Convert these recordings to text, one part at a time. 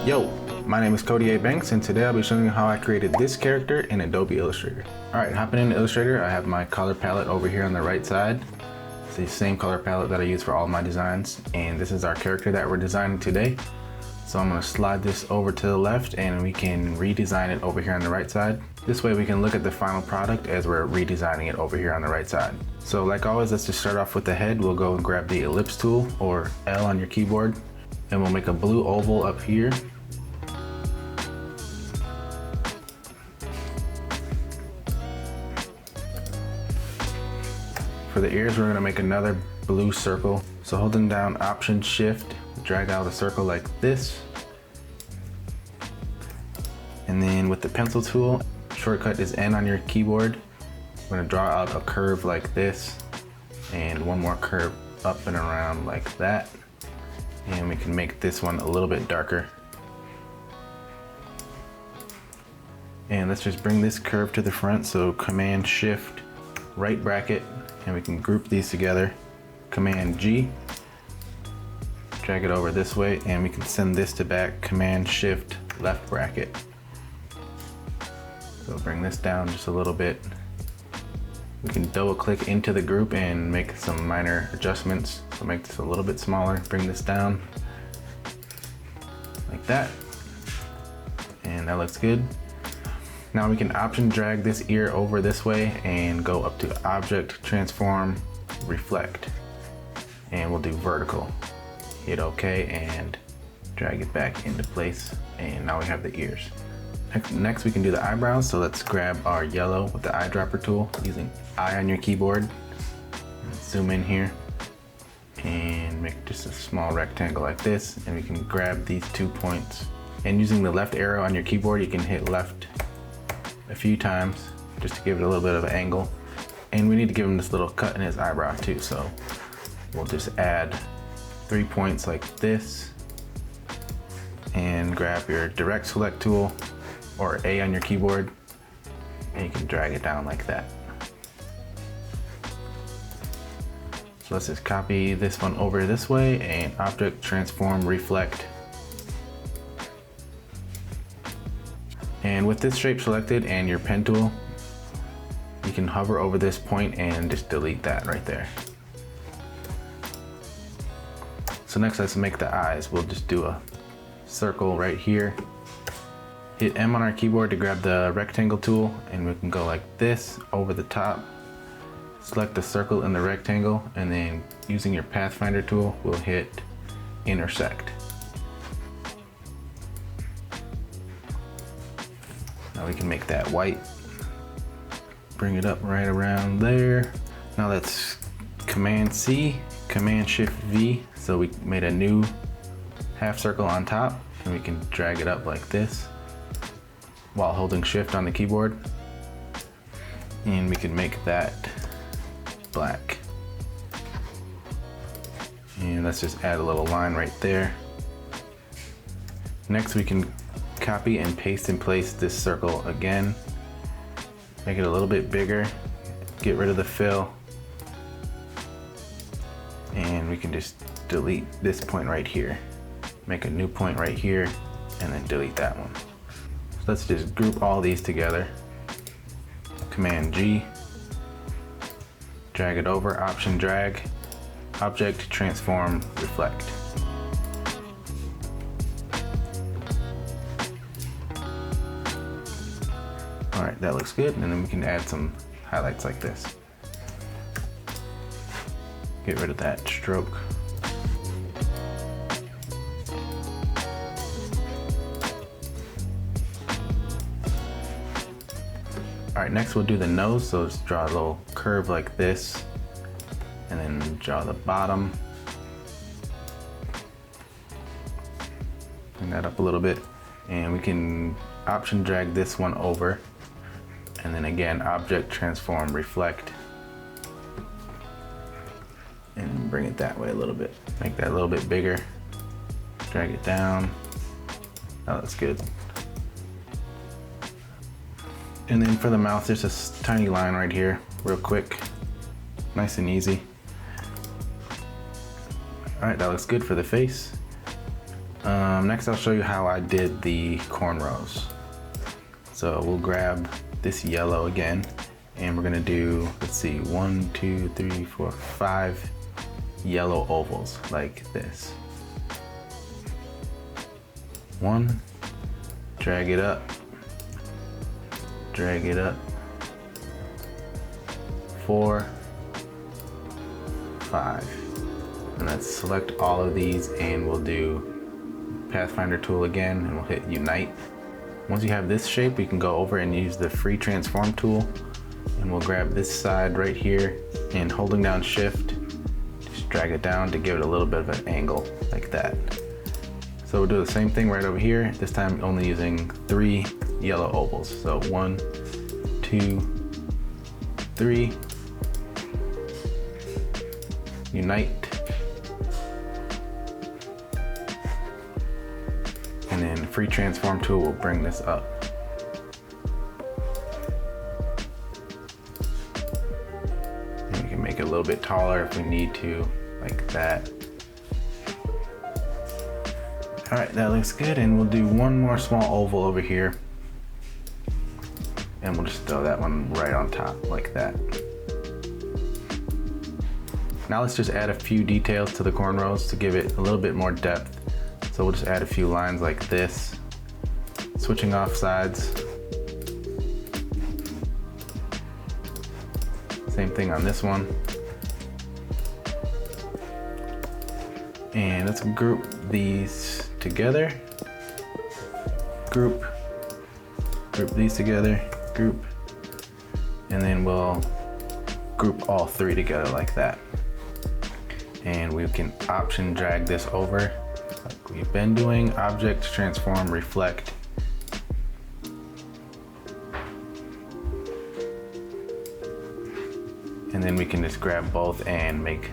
Yo, my name is Cody A. Banks, and today I'll be showing you how I created this character in Adobe Illustrator. Alright, hopping into Illustrator, I have my color palette over here on the right side. It's the same color palette that I use for all my designs, and this is our character that we're designing today. So I'm going to slide this over to the left and we can redesign it over here on the right side. This way we can look at the final product as we're redesigning it over here on the right side. So like always, let's just start off with the head. We'll go and grab the ellipse tool, or L on your keyboard, and we'll make a blue oval up here. For the ears, we're going to make another blue circle. So holding down Option Shift, drag out a circle like this. And then with the pencil tool, shortcut is N on your keyboard. We're going to draw out a curve like this, and one more curve up and around like that. And we can make this one a little bit darker. And let's just bring this curve to the front. So Command Shift, right bracket, and we can group these together. Command G, drag it over this way, and we can send this to back. Command Shift, left bracket. So bring this down just a little bit. We can double click into the group and make some minor adjustments. So make this a little bit smaller, bring this down like that. And that looks good. Now we can option drag this ear over this way and go up to Object, Transform, Reflect. And we'll do vertical. Hit OK and drag it back into place. And now we have the ears. Next we can do the eyebrows. So let's grab our yellow with the eyedropper tool using I on your keyboard. Zoom in here and make just a small rectangle like this. And we can grab these 2 points. And using the left arrow on your keyboard, you can hit left a few times just to give it a little bit of an angle. And we need to give him this little cut in his eyebrow too, so we'll just add 3 points like this, and grab your direct select tool or A on your keyboard, and you can drag it down like that. So let's just copy this one over this way and Object, Transform, Reflect. And with this shape selected and your pen tool, you can hover over this point and just delete that right there. So next, let's make the eyes. We'll just do a circle right here. Hit M on our keyboard to grab the rectangle tool, and we can go like this over the top. Select the circle in the rectangle, and then using your Pathfinder tool, we'll hit Intersect. Now we can make that white. Bring it up right around there. Now let's Command C, Command Shift V. So we made a new half circle on top, and we can drag it up like this while holding Shift on the keyboard. And we can make that black. And let's just add a little line right there. Next we can copy and paste in place this circle again. Make it a little bit bigger, get rid of the fill, and we can just delete this point right here. Make a new point right here, and then delete that one. So let's just group all these together. Command G, drag it over, Option drag, Object, Transform, Reflect. All right, that looks good. And then we can add some highlights like this. Get rid of that stroke. All right, next we'll do the nose. So just draw a little curve like this, and then draw the bottom. Bring that up a little bit, and we can option drag this one over. And then again, Object, Transform, Reflect, and bring it that way a little bit. Make that a little bit bigger. Drag it down. That looks good. And then for the mouth, there's this tiny line right here, real quick. Nice and easy. All right, that looks good for the face. Next I'll show you how I did the cornrows. So we'll grab this yellow again, and we're gonna do, let's see, 1, 2, 3, 4, 5 yellow ovals like this. 1, drag it up, 4, 5. And let's select all of these, and we'll do Pathfinder tool again, and we'll hit unite. Once you have this shape, we can go over and use the free transform tool, and we'll grab this side right here, and holding down shift, just drag it down to give it a little bit of an angle like that. So we'll do the same thing right over here, this time only using 3 yellow ovals. So 1, 2, 3, unite, and then free transform tool will bring this up. And we can make it a little bit taller if we need to, like that. All right, that looks good, and we'll do one more small oval over here, and we'll just throw that one right on top like that. Now let's just add a few details to the cornrows to give it a little bit more depth. So we'll just add a few lines like this, switching off sides. Same thing on this one. And let's group these together. Group these together, group, and then we'll group all 3 together like that. And we can option drag this over like we've been doing, object, transform, reflect. And then we can just grab both and make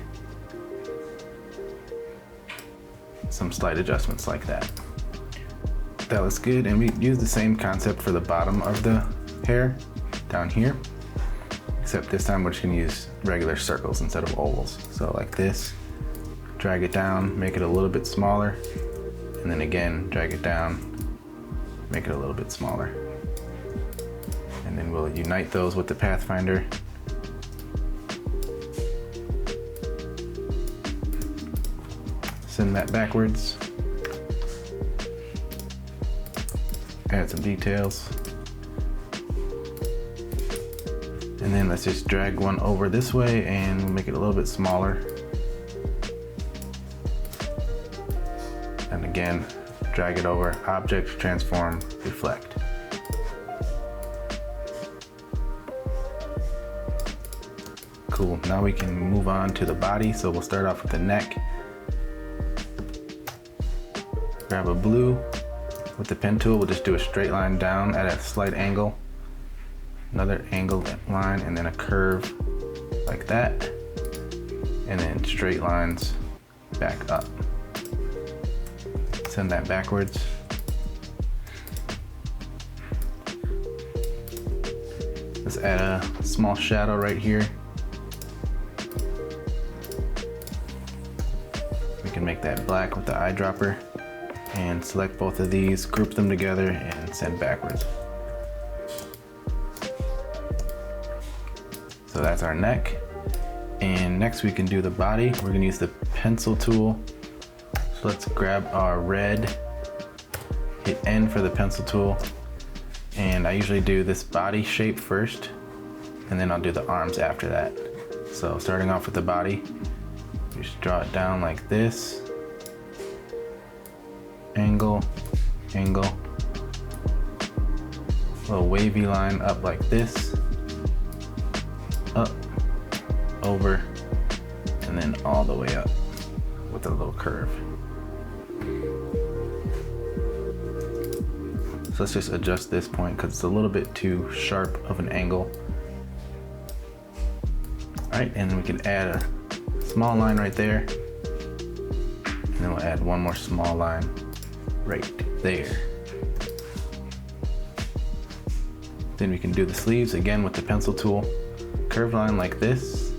some slight adjustments like that. That looks good, and we use the same concept for the bottom of the hair down here, except this time we're just gonna use regular circles instead of ovals. So like this, drag it down, make it a little bit smaller, and then again, drag it down, make it a little bit smaller. And then we'll unite those with the Pathfinder. Send that backwards. Add some details. And then let's just drag one over this way and make it a little bit smaller. And again, drag it over, object, transform, reflect. Cool, now we can move on to the body. So we'll start off with the neck. Grab a blue. With the pen tool, we'll just do a straight line down at a slight angle. Another angled line, and then a curve like that. And then straight lines back up. Send that backwards. Let's add a small shadow right here. We can make that black with the eyedropper. And select both of these, group them together, and send backwards. So that's our neck. And next we can do the body. We're gonna use the pencil tool. So let's grab our red, hit N for the pencil tool. And I usually do this body shape first, and then I'll do the arms after that. So starting off with the body, just draw it down like this. Angle, angle, little wavy line up like this, up, over, and then all the way up with a little curve. So let's just adjust this point because it's a little bit too sharp of an angle. All right, and we can add a small line right there, and then we'll add one more small line right there. Then we can do the sleeves again with the pencil tool. Curved line like this.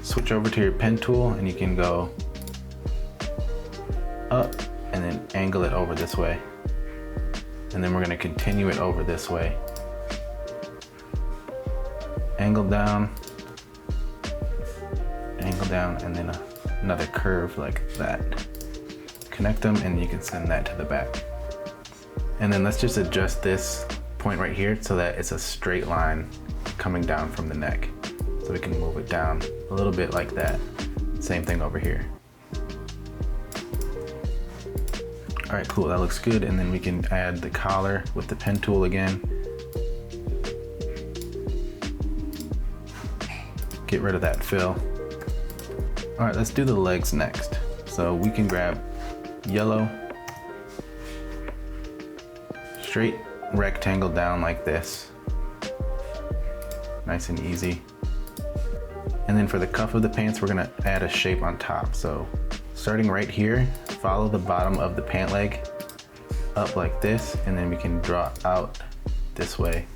Switch over to your pen tool and you can go angle it over this way. And then we're gonna continue it over this way. Angle down, and then another curve like that. Connect them and you can send that to the back. And then let's just adjust this point right here so that it's a straight line coming down from the neck. So we can move it down a little bit like that. Same thing over here. All right, cool, that looks good. And then we can add the collar with the pen tool again. Get rid of that fill. All right, let's do the legs next. So we can grab yellow, straight rectangle down like this. Nice and easy. And then for the cuff of the pants, we're gonna add a shape on top. So starting right here, follow the bottom of the pant leg up like this, and then we can draw out this way.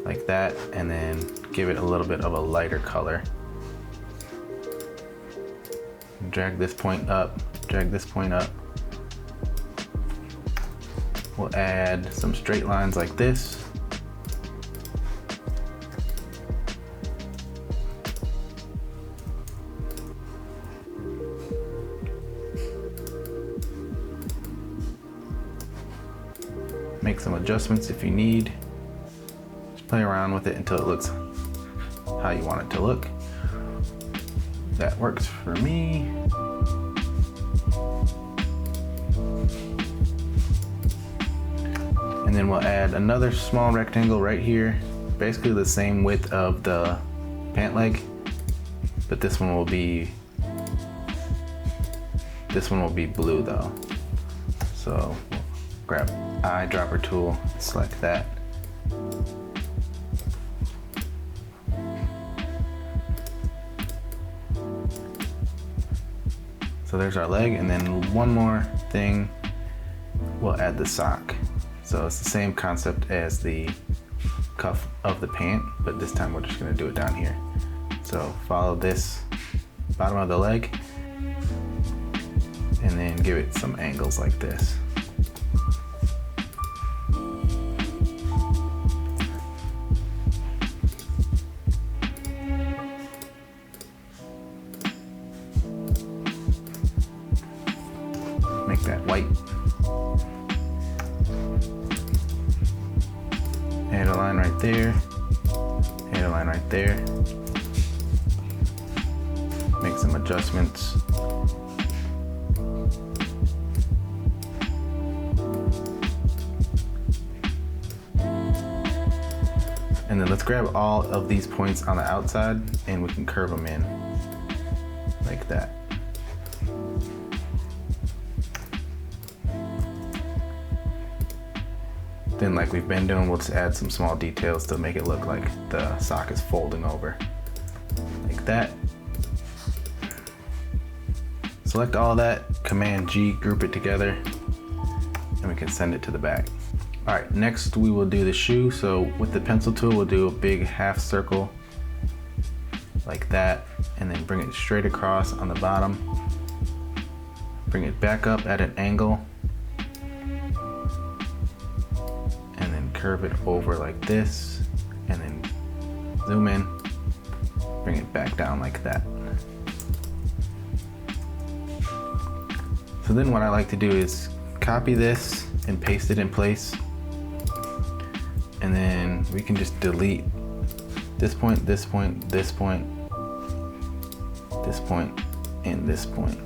Like that, and then give it a little bit of a lighter color. Drag this point up, drag this point up. We'll add some straight lines like this. Make some adjustments if you need. Just play around with it until it looks how you want it to look. That works for me. And then we'll add another small rectangle right here, basically the same width of the pant leg, but this one will be blue though. So we'll grab eyedropper tool, select that. So there's our leg, and then one more thing, we'll add the sock. So it's the same concept as the cuff of the pant, but this time we're just gonna do it down here. So follow this bottom of the leg, and then give it some angles like this. Make that white. Add a line right there. Add a line right there. Make some adjustments. And then let's grab all of these points on the outside and we can curve them in like that. Then like we've been doing, we'll just add some small details to make it look like the sock is folding over. Like that. Select all that, Command G, group it together, and we can send it to the back. All right, next we will do the shoe. So with the pencil tool, we'll do a big half circle like that, and then bring it straight across on the bottom. Bring it back up at an angle, and then curve it over like this, and then zoom in, bring it back down like that. So then what I like to do is copy this and paste it in place, and then we can just delete this point, this point, this point, this point, and this point,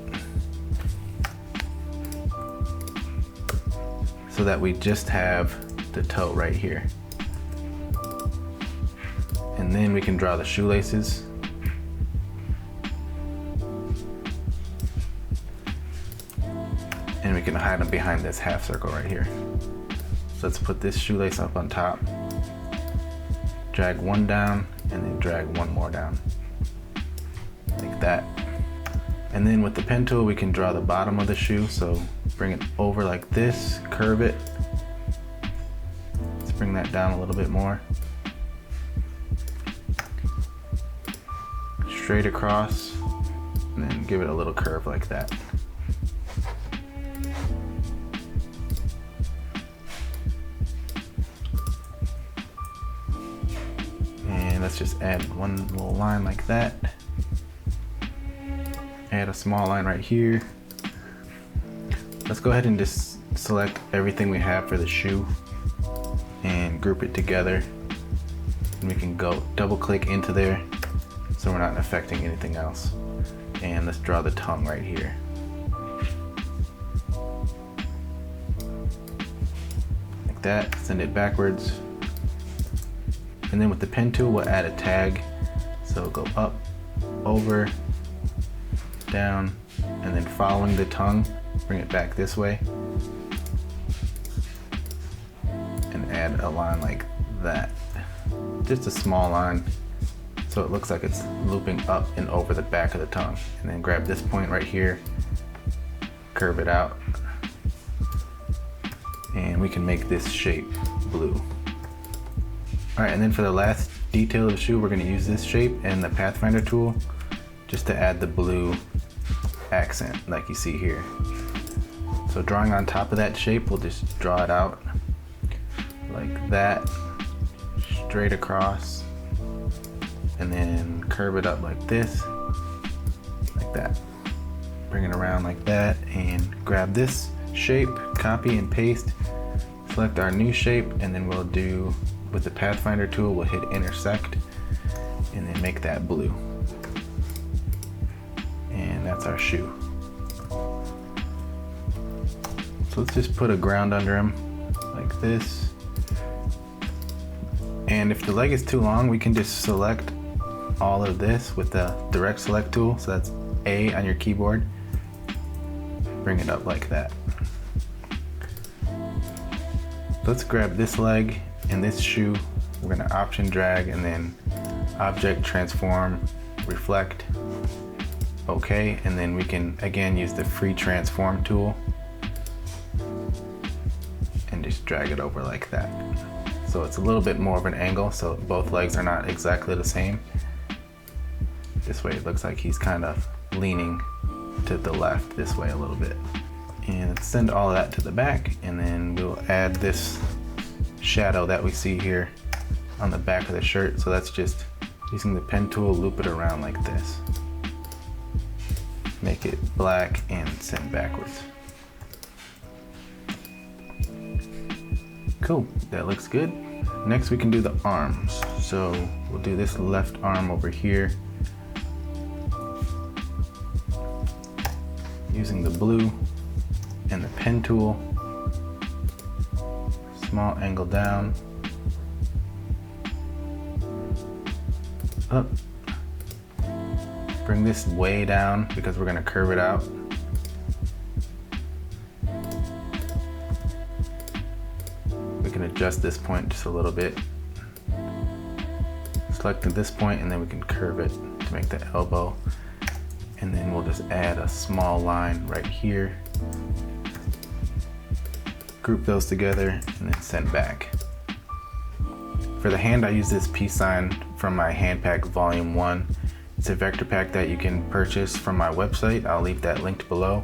so that we just have the toe right here. And then we can draw the shoelaces. And we can hide them behind this half circle right here. So let's put this shoelace up on top, drag one down, and then drag one more down, like that. And then with the pen tool, we can draw the bottom of the shoe. So bring it over like this, curve it. Let's bring that down a little bit more. Straight across, and then give it a little curve like that. And let's just add one little line like that. Add a small line right here. Let's go ahead and just select everything we have for the shoe and group it together. And we can go double click into there so we're not affecting anything else. And let's draw the tongue right here. Like that, send it backwards. And then with the pen tool, we'll add a tag. So go up, over, down, and then following the tongue, bring it back this way. And add a line like that. Just a small line, so it looks like it's looping up and over the back of the tongue. And then grab this point right here, curve it out, and we can make this shape blue. All right, and then for the last detail of the shoe, we're gonna use this shape and the Pathfinder tool just to add the blue accent like you see here. So drawing on top of that shape, we'll just draw it out like that, straight across, and then curve it up like this, like that. Bring it around like that and grab this shape, copy and paste, select our new shape, and then we'll do, with the Pathfinder tool, we'll hit intersect and then make that blue. And that's our shoe. So let's just put a ground under him like this. And if the leg is too long, we can just select all of this with the direct select tool. So that's A on your keyboard. Bring it up like that. Let's grab this leg and this shoe. We're gonna option drag and then object transform, reflect, okay. And then we can again use the free transform tool and just drag it over like that. So it's a little bit more of an angle, so both legs are not exactly the same. This way it looks like he's kind of leaning to the left this way a little bit. And let's send all of that to the back, and then we'll add this shadow that we see here on the back of the shirt. So that's just using the pen tool, loop it around like this. Make it black and send backwards. Cool, that looks good. Next we can do the arms. So we'll do this left arm over here. Using the blue and the pen tool. Small angle down. Up. Bring this way down because we're gonna curve it out. We can adjust this point just a little bit. Selecting this point, and then we can curve it to make the elbow. And then we'll just add a small line right here. Group those together and then send back. For the hand, I use this peace sign from my hand pack volume 1. It's a vector pack that you can purchase from my website. I'll leave that linked below.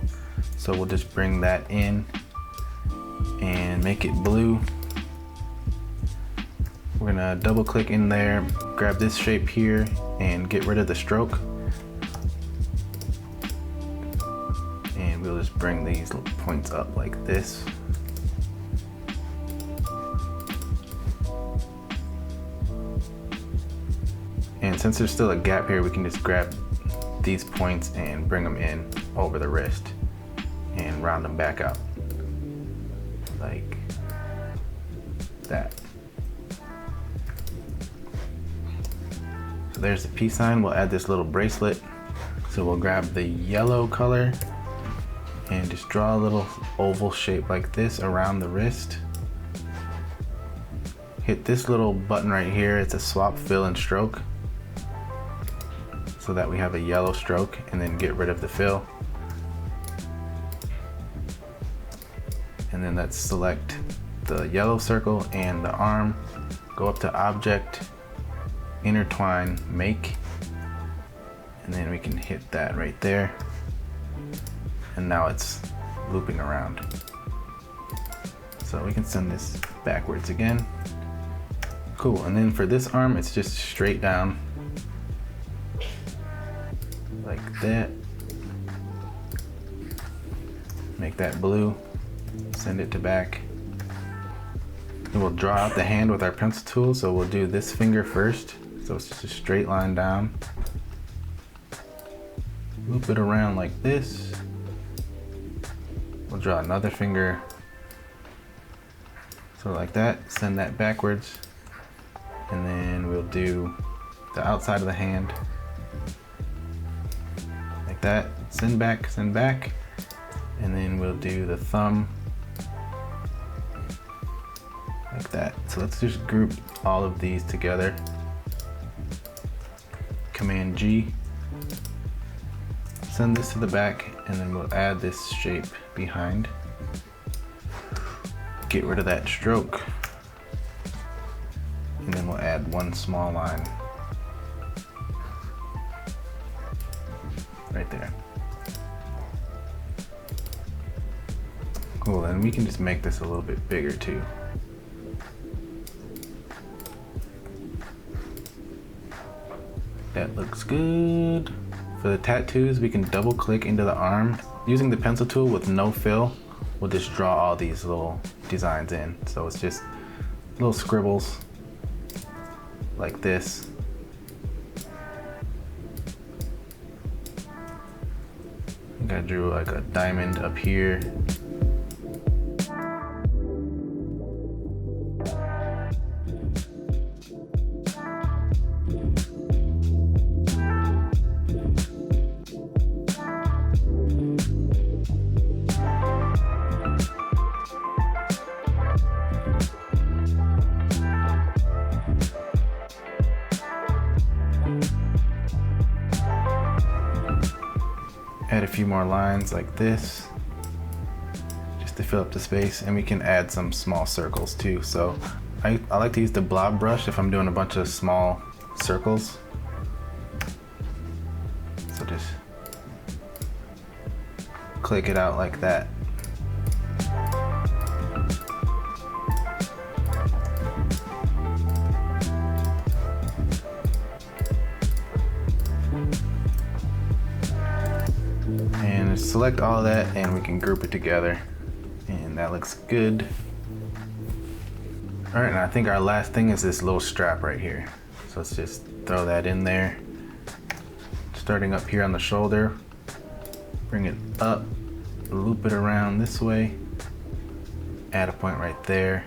So we'll just bring that in and make it blue. We're gonna double click in there, grab this shape here and get rid of the stroke. And we'll just bring these points up like this. And since there's still a gap here, we can just grab these points and bring them in over the wrist and round them back out like that. So there's the peace sign. We'll add this little bracelet. So we'll grab the yellow color and just draw a little oval shape like this around the wrist. Hit this little button right here. It's a swap fill and stroke, so that we have a yellow stroke, and then get rid of the fill. And then let's select the yellow circle and the arm, go up to object, intertwine, make, And then we can hit that right there. And now it's looping around. So we can send this backwards again. Cool, and then for this arm, it's just straight down. Like that. Make that blue, send it to back. And we'll draw out the hand with our pencil tool, so we'll do this finger first. So it's just a straight line down. Loop it around like this. We'll draw another finger, so like that, send that backwards. And then we'll do the outside of the hand, like that, send back, and then we'll do the thumb, like that. So let's just group all of these together. Command G, send this to the back, and then we'll add this shape behind. Get rid of that stroke. And then we'll add one small line right there. Cool, and we can just make this a little bit bigger too. That looks good. For the tattoos, we can double click into the arm. Using the pencil tool with no fill, we'll just draw all these little designs in. So it's just little scribbles like this. I think I drew like a diamond up here. Add a few more lines like this, just to fill up the space, and we can add some small circles too. So I like to use the blob brush if I'm doing a bunch of small circles. So just click it out like that. And select all of that, and we can group it together, and that looks good. All right, and I think our last thing is this little strap right here. So let's just throw that in there. Starting up here on the shoulder, bring it up, loop it around this way, add a point right there,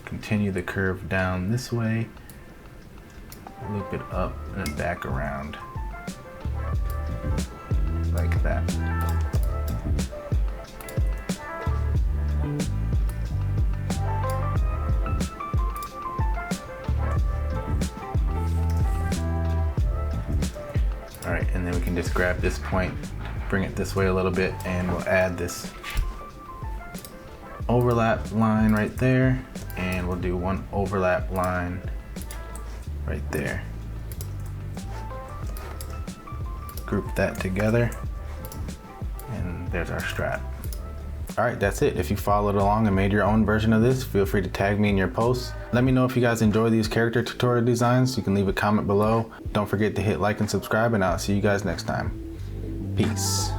continue the curve down this way, loop it up and back around. Like that. All right, and then we can just grab this point, bring it this way a little bit, and we'll add this overlap line right there, and we'll do one overlap line right there. Group that together, and there's our strap. All right, that's it. If you followed along and made your own version of this, feel free to tag me in your posts. Let me know if you guys enjoy these character tutorial designs. You can leave a comment below. Don't forget to hit like and subscribe, and I'll see you guys next time. Peace.